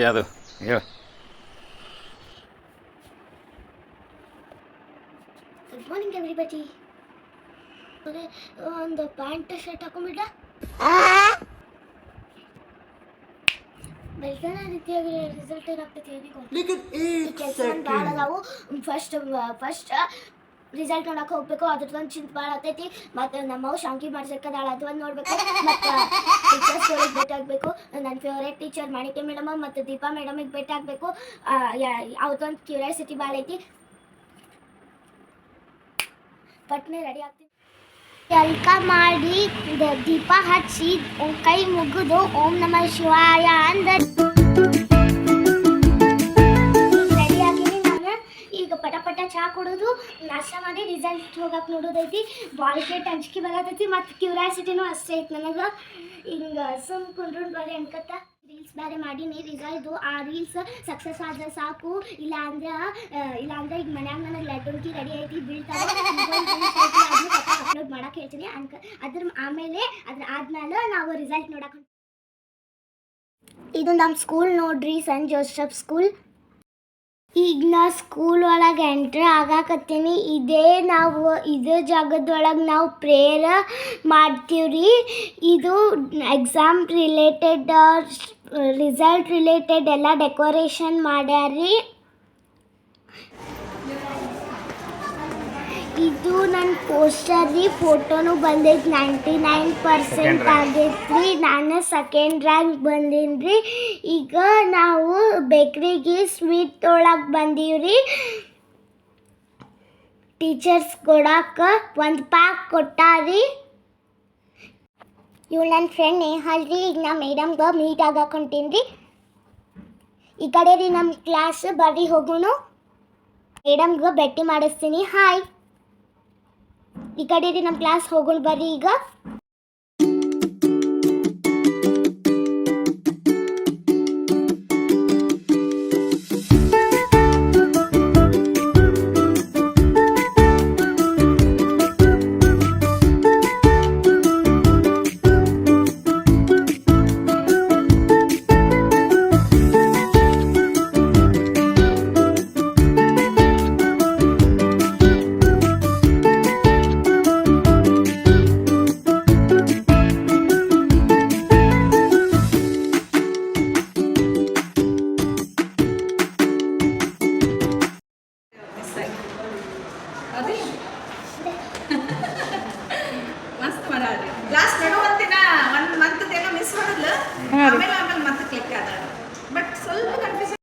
ಅದು ಹೇಳು. Good morning everybody. ಒಂದು ಪ್ಯಾಂಟ್ ಶರ್ಟ್ ಹಾಕೊಂಡ್ಬಿಡ್ಲ. ಬೆಳ್ತಾನ ರೀತಿಯಾಗಿ ರಿಸಲ್ಟ್ ಏನಾಗ್ತೈತಿ ಕೆಲಸ ಭಾಳ ಅದಾವು. ಫಸ್ಟ್ ರಿಸಲ್ಟ್ ನೋಡಕ್ಕೆ ಹೋಗ್ಬೇಕು. ಅದ್ರದ್ದೊಂದು ಚಿಂತೆ ಭಾಳ ಆಗ್ತೈತಿ. ಮತ್ತು ನಮ್ಮವು ಶಾಂಕಿ ಮಾಡ್ಸಕ್ಕದಾಳ, ಅದೊಂದು ನೋಡ್ಬೇಕು. ಮತ್ತು ಟೀಚರ್ಸ್ಗಳಿಗೆ ಭೇಟಿ ಆಗಬೇಕು. ನನ್ನ ಫೇವ್ರೇಟ್ ಟೀಚರ್ ಮಾಣಿಕ್ಯ ಮೇಡಮ್ ಮತ್ತು ದೀಪಾ ಮೇಡಮಿಗೆ ಭೇಟಿ ಆಗಬೇಕು. ಅವ್ರದ್ದೊಂದು ಕ್ಯೂರಿಯಾಸಿಟಿ ಭಾಳ ಐತಿ. ಪಟ್ನೆ ರೆಡಿ ಆಗ್ತೀನಿ. ಜಳಕ ಮಾಡಿ ದೀಪ ಹಚ್ಚಿ ಕೈ ಮುಗಿದು ಓಂ ನಮಃ ಶಿವಾಯ ಅಂದ ರೆಡಿ ಆಗಿನಿ. ನಾನು ಈಗ ಪಟ ಚಹಾ ಕುಡಿದು ನಾಷ್ಟ ಮಾಡಿ ರಿಸಲ್ಟ್ ಹೋಗಕ್ಕೆ ನೋಡೋದೈತಿ. ಬಾಳಿಕೆ ಅಂಜಿಕೆ ಬರತೈತಿ ಮತ್ತು ಕ್ಯೂರಿಯಾಸಿಟಿನೂ ಅಷ್ಟೇ ಐತಿ ನನಗೆ. ಹಿಂಗೆ ಕುಂಡ್ರು ಬರೀ ಅನ್ಕತ್ತ ರೀಲ್ಸ್ ಬೇರೆ ಮಾಡೀನಿ ರಿಸಲ್ಟ್ದು. ಆ ರೀಲ್ಸ್ ಸಕ್ಸಸ್ ಆದ್ರೆ ಸಾಕು. ಇಲ್ಲಾಂದ್ರೆ ಈಗ ಮನ್ಯಾಗ ನನಗೆ ಲಡ್ಡುಂಕಿ ರೆಡಿ ಐತಿ ಬೀಳ್ತಾರೆ. ಅಪ್ಲೋಡ್ ಮಾಡಕ್ಕೆ ಹೇಳ್ತೀನಿ ಆಮೇಲೆ ಆದ್ಮೇಲೆ ನಾವು ರಿಸಲ್ಟ್ ನೋಡಕ್ಕೆ. ಇದು ನಮ್ಮ ಸ್ಕೂಲ್ ನೋಡ್ರಿ, ಸೆಂಟ್ ಜೋಸೆಫ್ ಸ್ಕೂಲ್. ಈಗ ನಾ ಸ್ಕೂಲ್ ಒಳಗೆ ಎಂಟ್ರ್ ಆಗಾಕತ್ತೀನಿ. ಇದೇ ಜಾಗದೊಳಗೆ ನಾವು ಪ್ರೇಯರ್ ಮಾಡ್ತೀವ್ರಿ. ಇದು ಎಕ್ಸಾಮ್ ರಿಲೇಟೆಡ್ ರಿಸಲ್ಟ್ ರಿಲೇಟೆಡ್ ಎಲ್ಲ ಡೆಕೋರೇಷನ್ ಮಾಡ್ಯಾರ್ರಿ. ಇದು ನನ್ನ ಪೋಸ್ಟರ್ ರೀ. ಫೋಟೋನು ಬಂದೈತಿ. 99% ಆಗೈತ್ರಿ. ನಾನು ಸೆಕೆಂಡ್ ರ್ಯಾಂಕ್ ಬಂದೀನಿ ರೀ. ಈಗ ನಾವು ಬೇಕ್ರಿಗೆ ಸ್ವೀಟ್ ತೊಗೊಳಕ್ಕೆ ಬಂದೀವ್ರಿ. ಟೀಚರ್ಸ್ ಕೊಡಕ್ಕೆ ಒಂದು ಪ್ಯಾಕ್ ಕೊಟ್ಟಾರಿ. ಇವಳು ನನ್ನ ಫ್ರೆಂಡ್ ನೇಹಲ್ ರೀ. ಈಗ ನಾ ಮೇಡಮ್ಗೆ ಮೀಟ್ ಆಗಕ್ಕೆ ಹೊಂಟೀನಿ ರೀ. ಈ ಕಡೆ ರೀ ನಮ್ಮ ಕ್ಲಾಸ್, ಬರ್ರಿ ಹೋಗೋಣ. ಮೇಡಮ್ಗೆ ಭೇಟಿ ಮಾಡಿಸ್ತೀನಿ. ಹಾಯ್. ಈ ಕಡೆ ರೀ ನಮ್ಮ ಕ್ಲಾಸ್, ಹೋಗೋಣ ಬರ್ರಿ ಈಗ. ಮಸ್ತ್ ಮಾಡಾಡ್ರಿ. ಲಾಸ್ಟ್ ನಡುವಂತಿನ 1 ಮಂತ್ ಏನೋ ಮಿಸ್ ಮಾಡಿದ್ಲು. ಆಮೇಲೆ ಮತ್ತೆ ಕ್ಲಿಕ್ ಆದ. ಬಟ್ ಸ್ವಲ್ಪ ಕನ್ಫ್ಯೂಷನ್.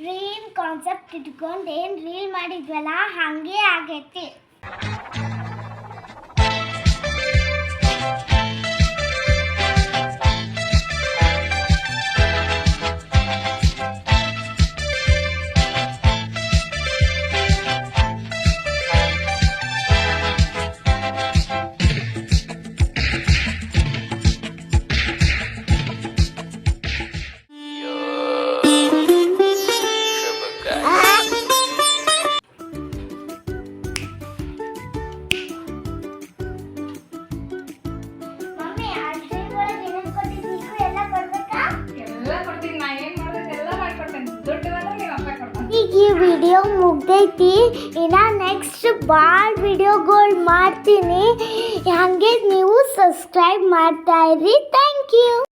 ಡ್ರೀಮ್ ಕಾನ್ಸೆಪ್ಟ್ ಇಟ್ಕೊಂಡು ಏನು ರೀಲ್ ಮಾಡಿದ್ವಲ್ಲ ಹಾಗೆ ಆಗೈತಿ. ಈಗ ಈ ವಿಡಿಯೋ ಮುಗ್ದೈತಿ. ಇನ್ನು ನೆಕ್ಸ್ಟ್ ಭಾಳ ವಿಡಿಯೋಗಳು ಮಾಡ್ತೀನಿ. ಹಾಗೆ ನೀವು ಸಬ್ಸ್ಕ್ರೈಬ್ ಮಾಡ್ತಾ ಇರಿ. Thank you.